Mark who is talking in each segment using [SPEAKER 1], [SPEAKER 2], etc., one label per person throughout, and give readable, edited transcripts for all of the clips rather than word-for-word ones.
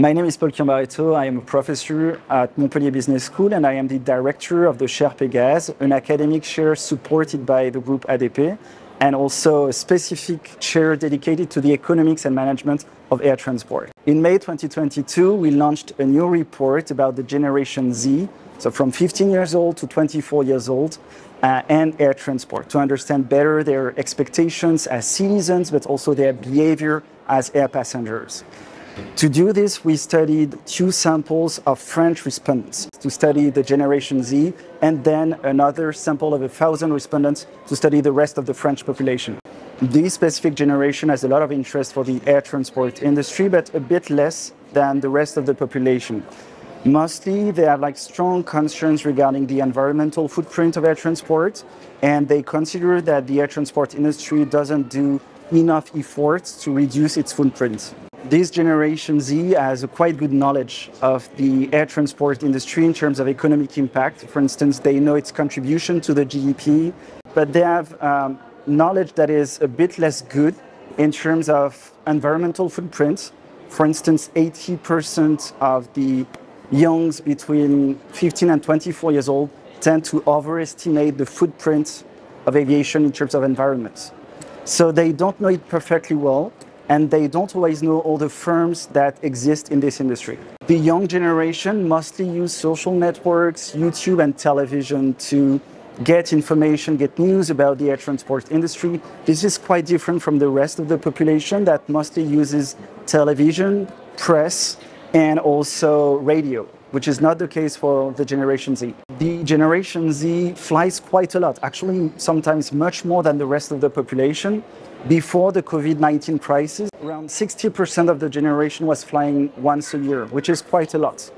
[SPEAKER 1] My name is Chiambaretto. I am a professor at Montpellier Business School, and I am the director of the Chair Pegasus, an academic chair supported by the Groupe ADP, and also a specific chair dedicated to the economics and management of air transport. In May 2022, we launched a new report about the Generation Z, so from 15 years old to 24 years old, and air transport, to understand better their expectations as citizens, but also their behavior as air passengers. To do this, we studied 2 samples of French respondents to study the Generation Z, and then another sample of 1,000 respondents to study the rest of the French population. This specific generation has a lot of interest for the air transport industry, but a bit less than the rest of the population. Mostly, they have strong concerns regarding the environmental footprint of air transport, and they consider that the air transport industry doesn't do enough efforts to reduce its footprint. This Generation Z has a quite good knowledge of the air transport industry in terms of economic impact. For instance, they know its contribution to the GDP, but they have knowledge that is a bit less good in terms of environmental footprint. For instance, 80% of the youngs between 15 and 24 years old tend to overestimate the footprint of aviation in terms of environment. So they don't know it perfectly well, and they don't always know all the firms that exist in this industry. The young generation mostly use social networks, YouTube and television to get information, get news about the air transport industry. This is quite different from the rest of the population that mostly uses television, press, and also radio, which is not the case for the Generation Z. The Generation Z flies quite a lot, actually sometimes much more than the rest of the population. Before the COVID-19 crisis, around 60% of the generation was flying once a year, which is quite a lot.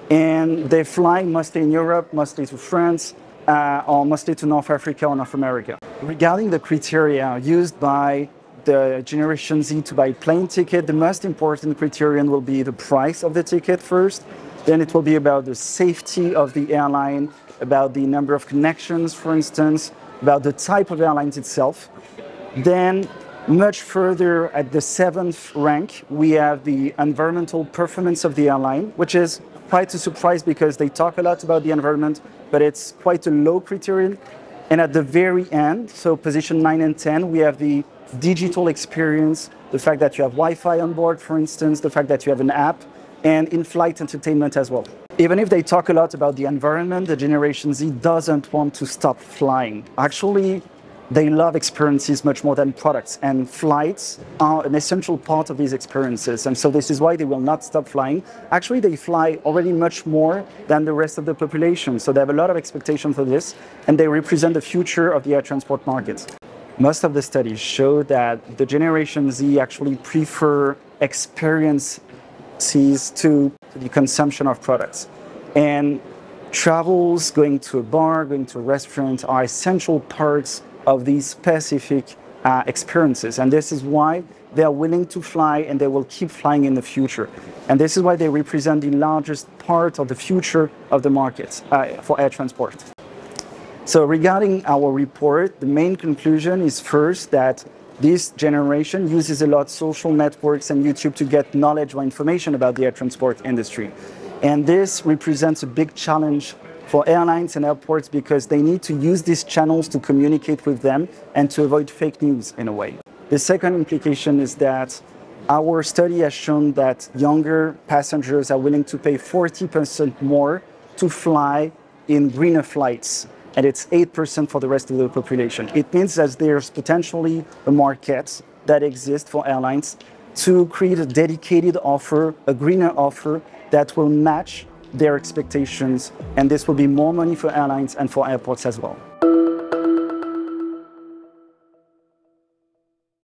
[SPEAKER 1] And they fly mostly in Europe, mostly to France, or mostly to North Africa or North America. Regarding the criteria used by the Generation Z to buy plane ticket, the most important criterion will be the price of the ticket first. Then it will be about the safety of the airline, about the number of connections, for instance, about the type of airlines itself. Then, much further at the 7th rank, we have the environmental performance of the airline, which is quite a surprise because they talk a lot about the environment, but it's quite a low criterion. And at the very end, so position 9 and 10, we have the digital experience, the fact that you have Wi-Fi on board, for instance, the fact that you have an app, and in-flight entertainment as well. Even if they talk a lot about the environment, the Generation Z doesn't want to stop flying. Actually, they love experiences much more than products, and flights are an essential part of these experiences. And so this is why they will not stop flying. Actually, they fly already much more than the rest of the population. So they have a lot of expectation for this, and they represent the future of the air transport market. Most of the studies show that the Generation Z actually prefer experiences to the consumption of products. And travels, going to a bar, going to a restaurant are essential parts of these specific experiences. And this is why they are willing to fly, and they will keep flying in the future. And this is why they represent the largest part of the future of the market for air transport. So regarding our report, the main conclusion is first that this generation uses a lot social networks and YouTube to get knowledge or information about the air transport industry. And this represents a big challenge for airlines and airports because they need to use these channels to communicate with them and to avoid fake news in a way. The second implication is that our study has shown that younger passengers are willing to pay 40% more to fly in greener flights, and it's 8% for the rest of the population. It means that there's potentially a market that exists for airlines to create a dedicated offer, a greener offer that will match their expectations, and this will be more money for airlines and for airports as well.